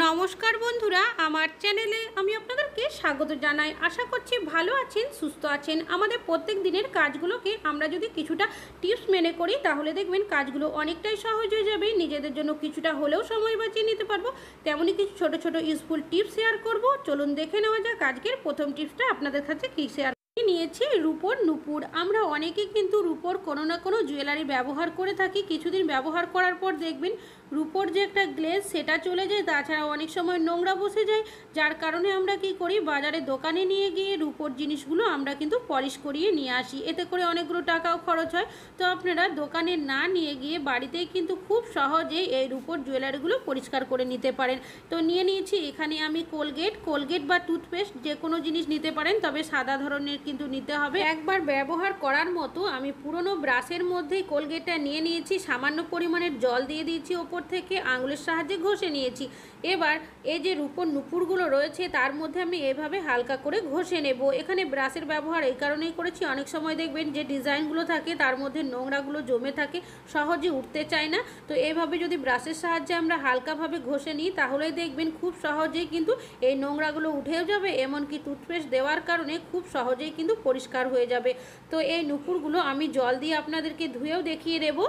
নমস্কার বন্ধুরা, আমার চ্যানেলে আমি আপনাদেরকে স্বাগত জানাই। আশা করছি ভালো আছেন, সুস্থ আছেন। আমাদের প্রত্যেক দিনের কাজগুলোকে আমরা যদি কিছুটা টিপস মেনে করি তাহলে দেখবেন কাজগুলো অনেকটাই সহজ হয়ে যাবে। নিজেদের জন্য কিছুটা হলেও সময় বাঁচিয়ে নিতে পারবো। তেমনই কিছু ছোট ছোট ইউজফুল টিপস শেয়ার করব। চলুন দেখে নেওয়া যাক আজকের প্রথম টিপসটা আপনাদের কাছে কী শেয়ার নিয়েছি। রূপোর নুপুর। আমরা অনেকেই কিন্তু রূপোর কোনো না কোনো জুয়েলারি ব্যবহার করে থাকি। কিছুদিন ব্যবহার করার পর দেখবেন রূপোর যে একটা গ্লেজ সেটা চলে যায়, তাছাড়া অনেক সময় নোংরা বসে যায়, যার কারণে আমরা কি করি, বাজারে দোকানে নিয়ে গিয়ে রূপোর জিনিসগুলো আমরা কিন্তু পলিশ করিয়ে নিয়ে আসি। এতে করে অনেকগুলো টাকাও খরচ হয়। তো আপনারা দোকানে না নিয়ে গিয়ে বাড়িতেই কিন্তু খুব সহজেই এই রূপোর জুয়েলারিগুলো পরিষ্কার করে নিতে পারেন। তো নিয়ে নিয়েছি এখানে আমি কোলগেট বা টুথপেস্ট যে কোনো জিনিস নিতে পারেন, তবে সাদা ধরনের কিন্তু নিতে হবে। একবার ব্যবহার করার মতো আমি পুরনো ব্রাশের মধ্যেই কোলগেটটা নিয়ে নিয়েছি, সামান্য পরিমাণের জল দিয়ে দিয়েছি, ওপর থেকে আঙুলের সাহায্যে ঘষে নিয়েছি। এবার এই যে রূপোর নুপুরগুলো রয়েছে তার মধ্যে আমি এভাবে হালকা করে ঘষে নেব। এখানে ব্রাশের ব্যবহার এই কারণেই করেছি, অনেক সময় দেখবেন যে ডিজাইনগুলো থাকে তার মধ্যে নোংরাগুলো জমে থাকে, সহজে উঠতে চায় না। তো এইভাবে যদি ব্রাশের সাহায্যে আমরা হালকাভাবে ঘষে নিই তাহলেই দেখবেন খুব সহজেই কিন্তু এই নোংরাগুলো উঠেও যাবে, এমনকি টুথপেস্ট দেওয়ার কারণে খুব সহজেই কিন্তু পরিষ্কার হয়ে যাবে। তো এই নুপুরগুলো আমি জল দিয়ে আপনাদেরকে ধুয়েও দেখিয়ে দেবো।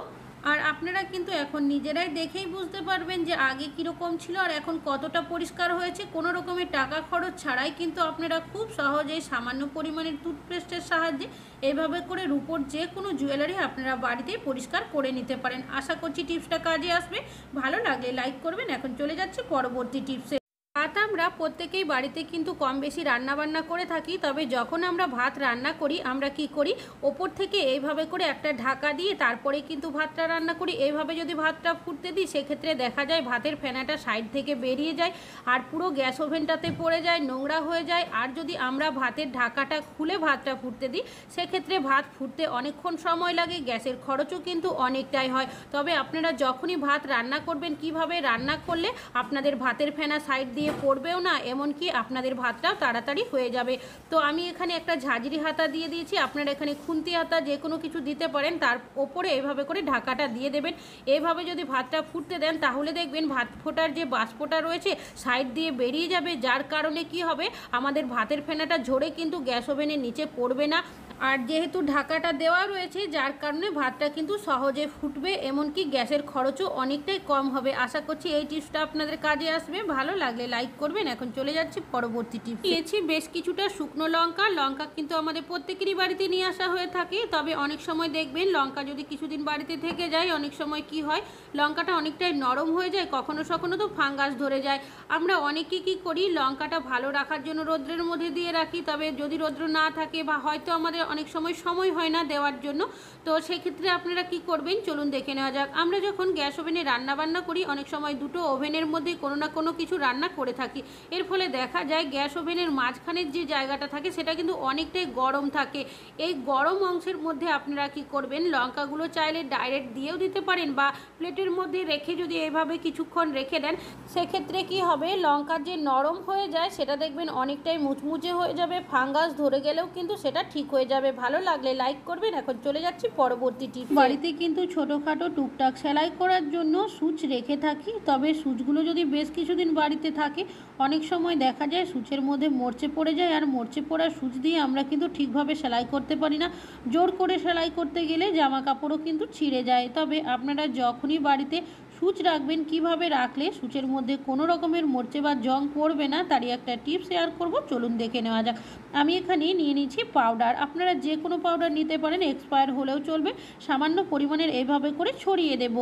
আর আপনারা কিন্তু এখন নিজেরাই দেখেই বুঝতে পারবেন যে আগে কীরকম ছিল আর এখন কতটা পরিষ্কার হয়েছে। কোনো রকমের টাকা খরচ ছাড়াই কিন্তু আপনারা খুব সহজেই সামান্য পরিমাণের টুথপেস্টের সাহায্যে এভাবে করে রূপোর যে কোনো জুয়েলারি আপনারা বাড়িতেই পরিষ্কার করে নিতে পারেন। আশা করছি টিপসটা কাজে আসবে। ভালো লাগলে লাইক করবেন। এখন চলে যাচ্ছে পরবর্তী টিপসে। ভাত আমরা প্রত্যেকেই বাড়িতে কিন্তু কম বেশি রান্নাবান্না করে থাকি, তবে যখন আমরা ভাত রান্না করি আমরা কি করি, ওপর থেকে এইভাবে করে একটা ঢাকা দিয়ে তারপরে কিন্তু ভাতটা রান্না করি। এইভাবে যদি ভাতটা ফুটতে দিই সেক্ষেত্রে দেখা যায় ভাতের ফেনাটা সাইড থেকে বেরিয়ে যায় আর পুরো গ্যাস ওভেনটাতে পড়ে যায়, নোংরা হয়ে যায়। আর যদি আমরা ভাতের ঢাকাটা খুলে ভাতটা ফুটতে দিই সেক্ষেত্রে ভাত ফুটতে অনেকক্ষণ সময় লাগে, গ্যাসের খরচও কিন্তু অনেকটাই হয়। তবে আপনারা যখনই ভাত রান্না করবেন, কিভাবে রান্না করলে আপনাদের ভাতের ফেনা সাইড দিয়ে পড়বেও না, এমনকি আপনাদের ভাতটাও তাড়াতাড়ি হয়ে যাবে। তো আমি এখানে একটা ঝাঁঝরি হাতা দিয়ে দিয়েছি, আপনারা এখানে খুন্তি হাতা যে কোনো কিছু দিতে পারেন। তার ওপরে এভাবে করে ঢাকাটা দিয়ে দেবেন। এইভাবে যদি ভাতটা ফুটতে দেন তাহলে দেখবেন ভাত ফোটার যে বাষ্পটা রয়েছে সাইড দিয়ে বেরিয়ে যাবে, যার কারণে কি হবে, আমাদের ভাতের ফেনাটা ঝরে কিন্তু গ্যাস ওভেনের নিচে পড়বে না। আর যেহেতু ঢাকাটা দেওয়া রয়েছে যার কারণে ভাতটা কিন্তু সহজে ফুটবে, এমনকি গ্যাসের খরচও অনেকটাই কম হবে। আশা করছি এই টিপসটা আপনাদের কাজে আসবে। ভালো লাগলে লাইক করবেন। এখন চলে যাচ্ছি পরবর্তী টিপস। নিয়েছি বেশ কিছুটা শুকনো লঙ্কা কিন্তু আমাদের প্রত্যেকেরই বাড়িতে নিয়ে আসা হয়ে থাকে, তবে অনেক সময় দেখবেন লঙ্কা যদি কিছুদিন বাড়িতে থেকে যায় অনেক সময় কি হয়, লঙ্কাটা অনেকটাই নরম হয়ে যায়, কখনো কখনো তো ফাঙ্গাস ধরে যায়। আমরা অনেকেই কী করি, লঙ্কাটা ভালো রাখার জন্য রোদ্রের মধ্যে দিয়ে রাখি, তবে যদি রোদ্র না থাকে বা হয়তো আমাদের অনেক সময় হয় না দেওয়ার জন্য, তো সেক্ষেত্রে আপনারা কি করবেন চলুন দেখে নেওয়া যাক। আমরা যখন গ্যাস ওভেনে রান্নাবান্না করি অনেক সময় দুটো ওভেনের মধ্যে কোনো না কোনো কিছু রান্না করে থাকি, এর ফলে দেখা যায় গ্যাস ওভেনের মাঝখানের যে জায়গাটা থাকে সেটা কিন্তু অনেকটাই গরম থাকে। এই গরম অংশের মধ্যে আপনারা কি করবেন, লঙ্কাগুলো চাইলে ডাইরেক্ট দিয়েও দিতে পারেন বা প্লেটের মধ্যে রেখে যদি এইভাবে কিছুক্ষণ রেখে দেন সেক্ষেত্রে কি হবে, লঙ্কার যে নরম হয়ে যায় সেটা দেখবেন অনেকটাই মুচমুচে হয়ে যাবে, ফাঙ্গাস ধরে গেলেও কিন্তু সেটা ঠিক হয়ে যাবে। ভালো লাগলে লাইক করবেন। এখন চলে যাচ্ছি পরবর্তী টিপ। বাড়িতে কিন্তু ছোটোখাটো টুকটাক সেলাই করার জন্য সুচ রেখে থাকি, তবে সুচগুলো যদি বেশ কিছুদিন বাড়িতে থাকে অনেক সময় দেখা যায় সুচের মধ্যে মরচে পড়ে যায়, আর মরচে পড়ার সুচ দিয়ে আমরা কিন্তু ঠিকভাবে সেলাই করতে পারি না। জোর করে সেলাই করতে গেলে জামা কাপড়ও কিন্তু ছিঁড়ে যায়। তবে আপনারা যখনই বাড়িতে সুচ রাখবেন, কিভাবে রাখলে সুচের মধ্যে কোনো রকমের মরচে বা জং পড়বে না তারই একটা টিপস শেয়ার করব, চলুন দেখে নেওয়া যাক। আমি এখানে নিয়ে নিচ্ছি পাউডার। আপনারা যে কোনো পাউডার নিতে পারেন, এক্সপায়ার হলেও চলবে। সামান্য পরিমাণের এইভাবে করে ছড়িয়ে দেব।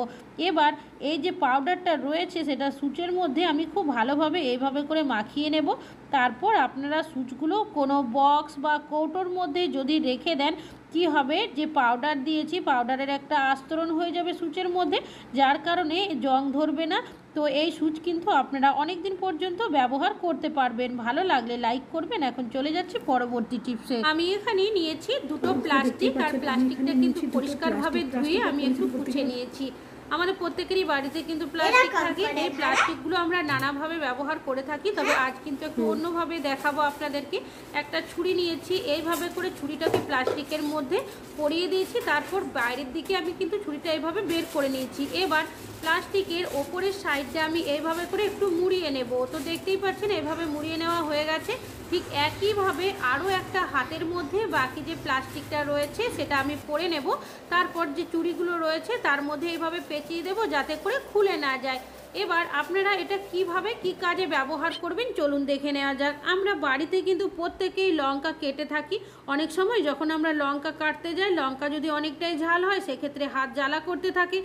এবার এই যে পাউডারটা রয়েছে সেটা সুচের মধ্যে আমি খুব ভালোভাবে এইভাবে করে মাখিয়ে নেব। তারপর আপনারা সুচগুলো কোনো বক্স বা কৌটোর মধ্যে যদি রেখে দেন কি হবে, যে পাউডার দিয়েছি পাউডারের একটা আস্তরণ হয়ে যাবে সুচের মধ্যে, যার কারণে জং ধরবে না। তো এই সুচ কিন্তু আপনারা অনেক দিন পর্যন্ত ব্যবহার করতে পারবেন। ভালো লাগলে লাইক করবেন। এখন চলে যাচ্ছি পরবর্তী টিপসে। আমি এখানে নিয়েছি দুটো প্লাস্টিক, আর প্লাস্টিকটা কিন্তু পরিষ্কারভাবে ধুয়ে আমি একটু মুছে নিয়েছি। আমাদের প্রত্যেকেরই বাড়িতে কিন্তু প্লাস্টিক থাকে, এই প্লাস্টিকগুলো আমরা নানাভাবে ব্যবহার করে থাকি, তবে আজ কিন্তু একটু অন্যভাবে দেখাবো আপনাদেরকে। একটা ছুরি নিয়েছি, এইভাবে করে ছুরিটাকে প্লাস্টিকের মধ্যে পরিয়ে দিয়েছি, তারপর বাইরের দিকে আমি কিন্তু ছুরিটা এইভাবে বের করে নিয়েছি। এবার প্লাস্টিকের ওপরের সাইডটা আমি এইভাবে করে একটু মুড়িয়ে নেব। তো দেখতেই পাচ্ছেন এইভাবে মুড়িয়ে নেওয়া হয়ে গেছে। ঠিক একইভাবে আরও একটা হাতের মধ্যে বাকি যে প্লাস্টিকটা রয়েছে সেটা আমি পরে নেব। তারপর যে চুড়িগুলো রয়েছে তার মধ্যে এইভাবে পেঁচিয়ে দেব যাতে করে খুলে না যায়। এবার আপনারা এটা কিভাবে কি কাজে ব্যবহার করবেন চলুন দেখে নেওয়া যাক। আমরা বাড়িতে কিন্তু প্রত্যেকেই লঙ্কা কেটে থাকি। অনেক সময় যখন আমরা লঙ্কা কাটতে যাই, লঙ্কা যদি অনেকটাই ঝাল হয় সেক্ষেত্রে হাত জ্বালা করতে থাকে,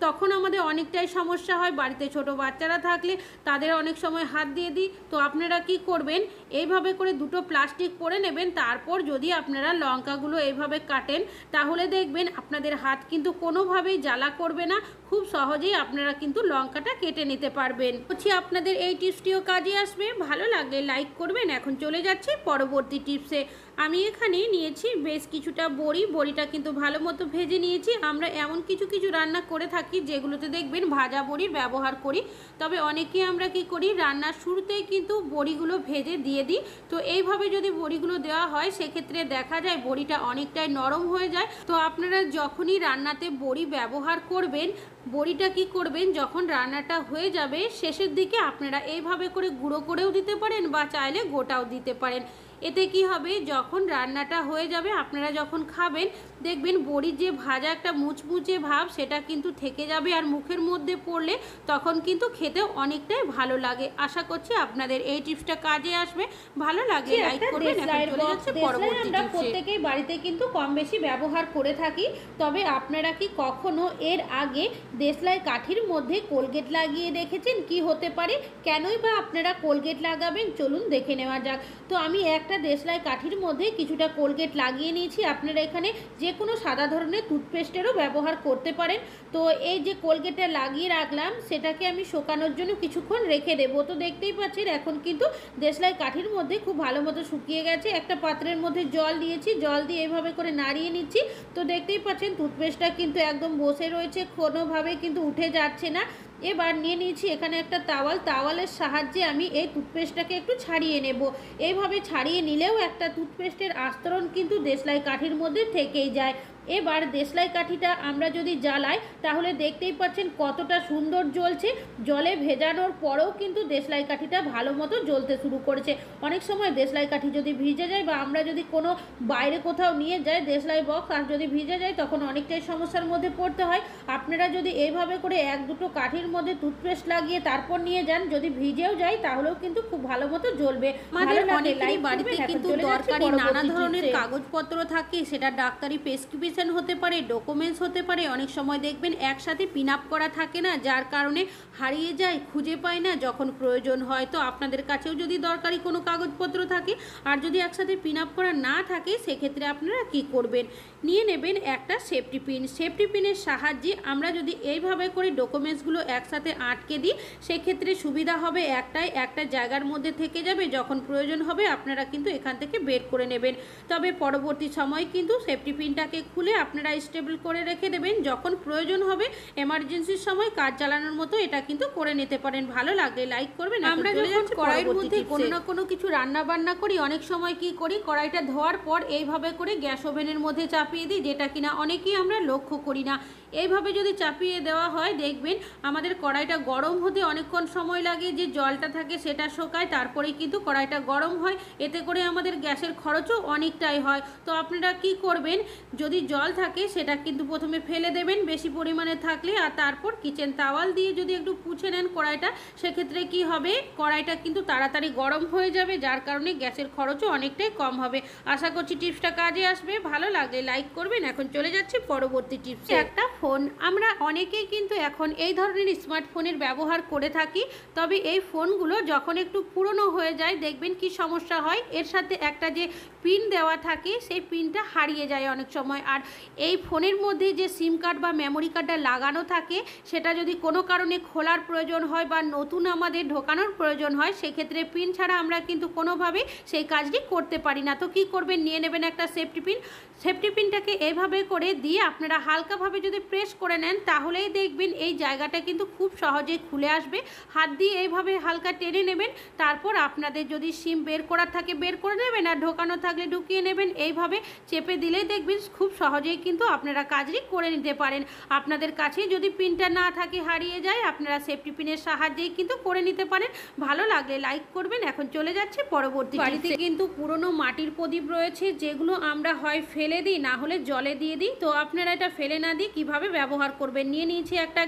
তখন আমাদের অনেকটাই সমস্যা হয়। বাড়িতে ছোট বাচ্চারা থাকলে তাদের অনেক সময় হাত দিয়ে দিই। তো আপনারা কি করবেন, এইভাবে করে দুটো প্লাস্টিক পরে নেবেন। তারপর যদি আপনারা লঙ্কাগুলো এইভাবে কাটেন তাহলে দেখবেন আপনাদের হাত কিন্তু কোনোভাবেই জ্বালা করবে না। খুব সহজেই আপনারা কিন্তু লঙ্কাটা কেটে নিতে পারবেন। বলছি আপনাদের এই টিপসটিও কাজে আসবে। ভালো লাগলে লাইক করবেন। এখন চলে যাচ্ছি পরবর্তী টিপসে। আমি এখানে নিয়েছি বেশ কিছুটা বড়ি। বড়িটা কিন্তু ভালো মতো ভেজে নিয়েছি। আমরা এমন কিছু কিছু রান্না করে থাকি যেগুলোতে দেখবেন ভাজা বড়ির ব্যবহার করি, তবে অনেকে আমরা কি করি রান্নার শুরুতেই কিন্তু বড়িগুলো ভেজে দিয়ে দিই। তো এইভাবে যদি বড়িগুলো দেওয়া হয় সেক্ষেত্রে দেখা যায় বড়িটা অনেকটাই নরম হয়ে যায়। তো আপনারা যখনই রান্নাতে বড়ি ব্যবহার করবেন, বড়িটা কি করবেন, যখন রান্নাটা হয়ে যাবে শেষের দিকে আপনারা এইভাবে করে গুঁড়ো করেও দিতে পারেন বা চাইলে গোটাও দিতে পারেন। এতে কি হবে, যখন রান্নাটা হয়ে যাবে আপনারা যখন খাবেন দেখবেন বড়ির যে ভাজা একটা মুচমুচে ভাব সেটা কিন্তু থেকে যাবে, আর মুখের মধ্যে পড়লে তখন কিন্তু খেতেও অনেকটাই ভালো লাগে। আশা করছি আপনাদের এই টিপসটা কাজে আসবে। ভালো লাগলে লাইক করবেন। এখন চলে যাচ্ছে পরবর্তী টিপসে। আমরা প্রত্যেকেই বাড়িতে কিন্তু কম বেশি ব্যবহার করে থাকি, তবে আপনারা কি কখনো এর আগে দেশলাই কাঠির মধ্যে কোলগেট লাগিয়ে দেখেছেন? কি হতে পারে, কেনই বা আপনারা কোলগেট লাগাবেন চলুন দেখে নেওয়া যাক। তো আমি একটা দেশলাই কাঠির মধ্যে কিছুটা কোলগেট লাগিয়ে নিয়েছি। আপনারা এখানে যে কোনো সাদা ধরনের টুথপেস্টেরও ব্যবহার করতে পারেন। তো এই যে কোলগেটটা লাগিয়ে রাখলাম সেটাকে আমি শুকানোর জন্য কিছুক্ষণ রেখে দেবো। তো দেখতেই পাচ্ছেন এখন কিন্তু দেশলাই কাঠির মধ্যে খুব ভালো মতো শুকিয়ে গেছে। একটা পাত্রের মধ্যে জল দিয়েছি, জল দিয়ে এইভাবে করে নাড়িয়ে নিচ্ছি। তো দেখতেই পাচ্ছেন টুথপেস্টটা কিন্তু একদম বসে রয়েছে, কোনোভাবে কিন্তু উঠে যাচ্ছে না। এবার নিয়ে নিয়েছি এখানে একটা তাওয়াল। তাওয়ালের সাহায্যে আমি এই টুথপেস্টটাকে একটু ছাড়িয়ে নেব। এইভাবে ছাড়িয়ে নিলেও একটা টুথপেস্টের আস্তরণ কিন্তু দেশলাই কাঠির মধ্যে থেকেই যায়। এবার দেশলাই কাঠিটা আমরা যদি জ্বালাই তাহলে দেখতেই পাচ্ছেন কতটা সুন্দর জ্বলছে। জলে ভেজানোর পরেও কিন্তু দেশলাই কাঠিটা ভালো মতো জ্বলতে শুরু করেছে। অনেক সময় দেশলাই কাঠি যদি ভিজে যায় বা আমরা যদি কোনো বাইরে কোথাও নিয়ে যাই দেশলাই বক্স আর যদি ভিজে যায় তখন অনেকটাই সমস্যার মধ্যে পড়তে হয়। আপনারা যদি এইভাবে করে এক দুটো কাঠির মধ্যে টুথপেস্ট লাগিয়ে তারপর নিয়ে যান, যদি ভিজেও যায় তাহলেও কিন্তু খুব ভালো মতো জ্বলবে। আমাদের অনেকেরই বাড়িতে কিন্তু দরকারি নানা ধরনের কাগজপত্র থাকে, সেটা ডাক্তারি প্রেসক্রিপশন হতে পারে, ডকুমেন্টস হতে পারে। অনেক সময় দেখবেন একসাথে পিন আপ করা থাকে না, যার কারণে হারিয়ে যায়, খুঁজে পায় না যখন প্রয়োজন হয়। তো আপনাদের কাছেও যদি দরকারি কোনো কাগজপত্র থাকে আর যদি একসাথে পিন আপ করা না থাকে সেক্ষেত্রে আপনারা কি করবেন, নিয়ে নেবেন একটা সেফটি পিন। সেফটি পিনের সাহায্যে আমরা যদি এইভাবে করে ডকুমেন্টসগুলো একসাথে আটকে দিই সেক্ষেত্রে সুবিধা হবে একটাই, একটা জায়গার মধ্যে থেকে যাবে। যখন প্রয়োজন হবে আপনারা কিন্তু এখান থেকে বের করে নেবেন। তবে পরবর্তী সময় কিন্তু সেফটি পিনটাকে খুলে আপনারা স্টেবল করে রেখে দেবেন। যখন প্রয়োজন হবে এমার্জেন্সির সময় কাজ চালানোর মতো এটা কিন্তু করে নিতে পারেন। ভালো লাগলে লাইক করবেন। আমরা যখন কড়াইয়ের মধ্যে কোনো না কোনো কিছু রান্না বান্না করি অনেক সময় কি করি, কড়াইটা ধোয়ার পর এইভাবে করে গ্যাস ওভেনের মধ্যে চাপিয়ে দিই, যেটা কিনা অনেকেই আমরা লক্ষ্য করি না। এইভাবে যদি চাপিয়ে দেওয়া হয় দেখবেন আমাদের কড়াইটা গরম হতে অনেকক্ষণ সময় লাগে, যে জলটা থাকে সেটা শোকায় তারপরেই কিন্তু কড়াইটা গরম হয়। এতে করে আমাদের গ্যাসের খরচও অনেকটাই হয়। তো আপনারা কি করবেন, যদি জল থাকে সেটা কিন্তু প্রথমে ফেলে দেবেন বেশি পরিমাণে থাকলে, আর তারপর কিচেন তাওয়াল দিয়ে যদি একটু পুছে নেন কড়াইটা, সেক্ষেত্রে কি হবে কড়াইটা কিন্তু তাড়াতাড়ি গরম হয়ে যাবে, যার কারণে গ্যাসের খরচও অনেকটাই কম হবে। আশা করছি টিপসটা কাজে আসবে। ভালো লাগলে লাইক করবেন। এখন চলে যাচ্ছি পরবর্তী টিপসে। একটা ফোন, আমরা অনেকেই কিন্তু এখন এই ধরনের স্মার্টফোনের ব্যবহার করে থাকি, তবে এই ফোনগুলো যখন একটু পুরনো হয়ে যায় দেখবেন কি সমস্যা হয়, এর সাথে একটা যে পিন দেওয়া থাকে সেই পিনটা হারিয়ে যায় অনেক সময়। আর এই ফোনের মধ্যে যে সিম কার্ড বা মেমোরি কার্ডটা লাগানো থাকে সেটা যদি কোনো কারণে খোলার প্রয়োজন হয় বা নতুন আমাদের ঢোকানোর প্রয়োজন হয় সেক্ষেত্রে পিন ছাড়া আমরা কিন্তু কোনোভাবেই সেই কাজটি করতে পারি না। তো কী করবেন, নিয়ে নেবেন একটা সেফটি পিন। সেফটি পিনটাকে এইভাবে করে দিয়ে আপনারা হালকাভাবে যদি প্রেস করে নেন তাহলেই দেখবেন এই জায়গাটা কিন্তু খুব সহজেই খুলে আসবে। হাত দিয়ে এইভাবে হালকা টেনে নেবেন, তারপর আপনাদের যদি সিম বের করার থাকে বের করে নেবেন আর ঢোকানো থাকলে ঢুকিয়ে নেবেন। এইভাবে চেপে দিলেই দেখবেন খুব সহজেই কিন্তু আপনারা কাজটি করে নিতে পারেন। আপনাদের কাছে যদি পিনটা না থাকে, হারিয়ে যায়, আপনারা সেফটি পিনের সাহায্যেই কিন্তু করে নিতে পারেন। ভালো লাগলে লাইক করবেন। এখন চলে যাচ্ছে পরবর্তী। বাড়িতে কিন্তু পুরনো মাটির প্রদীপ রয়েছে, যেগুলো আমরা হয় ফেলে দিই, না হলে জলে দিয়ে দিই। তো আপনারা এটা ফেলে না দিয়ে কীভাবে ব্যবহার করবেন, নিয়ে নিয়েছি একটা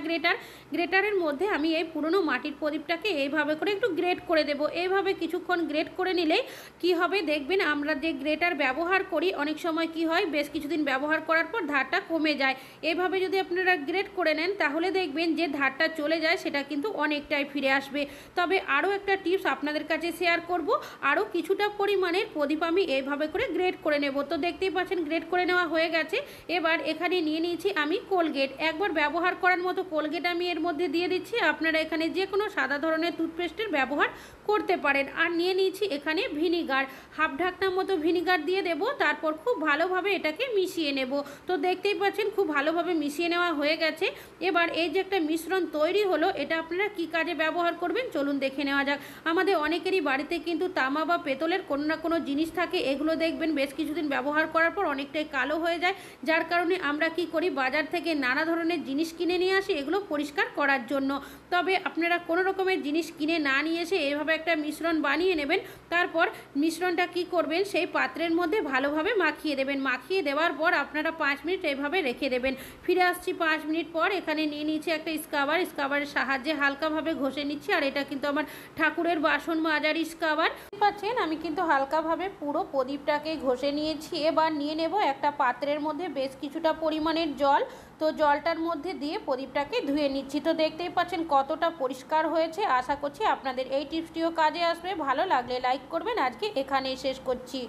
গ্রেটারের মধ্যে আমি এই পুরনো মাটির প্রদীপটাকে এইভাবে করে একটু গ্রেট করে দেব। এইভাবে কিছুক্ষণ গ্রেট করে নিলেই কি হবে দেখবেন, আমরা যে গ্রেটার ব্যবহার করি অনেক সময় কি হয়, বেশ কিছুদিন ব্যবহার করার পর ধারটা কমে যায়। এইভাবে যদি আপনারা গ্রেট করে নেন তাহলে দেখবেন যে ধারটা চলে যায়, সেটা কিন্তু অনেকটাই ফিরে আসবে। তবে আরও একটা টিপস আপনাদের কাছে শেয়ার করব। আরও কিছুটা পরিমাণের প্রদীপ আমি এইভাবে করে গ্রেট করে নেব। তো দেখতেই পাচ্ছেন গ্রেট করে নেওয়া হয়ে গেছে। এবার এখানে নিয়ে নিয়েছি আমি কোলগেট। একবার ব্যবহার করার মতো কোলগেট আমি এর মধ্যে দিয়ে দিচ্ছি। আপনারা এখানে যে কোনো সাদা ধরনের টুথপেস্টের ব্যবহার করতে পারেন। আর নিয়ে নিয়েছি এখানে ভিনিগার, হাফ ঢাকনার মতো ভিনিগার দিয়ে দেব। তারপর খুব ভালোভাবে এটাকে মিশিয়ে নেব। তো দেখতেই পাচ্ছেন খুব ভালোভাবে মিশিয়ে নেওয়া হয়ে গেছে। এবার এই যে একটা মিশ্রণ তৈরি হলো, এটা আপনারা কি কাজে ব্যবহার করবেন চলুন দেখে নেওয়া যাক। আমাদের অনেকেরই বাড়িতে কিন্তু তামা বা পেতলের কোনো না কোনো জিনিস থাকে। এগুলো দেখবেন বেশ কিছুদিন ব্যবহার করার পর অনেকটাই কালো হয়ে যায়, যার কারণে আমরা কি করি, বাজার থেকে নানা ধরনের জিনিস কিনে নিয়ে আসি এগুলো পরিষ্কার করার জন্য। তবে আপনারা কোনো রকমের জিনিস কিনে না নিয়ে এসে এইভাবে একটা মিশ্রণ বানিয়ে নেবেন। তারপর মিশ্রণটা কি করবেন, সেই পাত্রের মধ্যে ভালোভাবে মাখিয়ে দেবেন। মাখিয়ে দেওয়ার পর আপনারা 5 মিনিট এইভাবে রেখে দেবেন। ফিরে আসছি 5 মিনিট পর। এখানে নিয়ে নিয়েছি একটা স্ক্রাবারের সাহায্যে হালকাভাবে ঘষে নিচ্ছি। আর এটা কিন্তু আমার ঠাকুরের বাসন মাজার স্ক্রাবার। পাচ্ছেন আমি কিন্তু হালকাভাবে পুরো প্রদীপটাকে ঘষে নিয়েছি। এবার নিয়ে নেব একটা পাত্রের মধ্যে বেশ কিছুটা পরিমাণের জল। তো জলটার মধ্যে দিয়ে প্রদীপটাকে ধুয়ে নিচ্ছি। তো দেখতেই পাচ্ছেন কতটা পরিষ্কার হয়েছে। আশা করছি আপনাদের এই টিপসটিও কাজে আসবে। ভালো লাগলে লাইক করবেন। আজকে এখানেই শেষ করছি।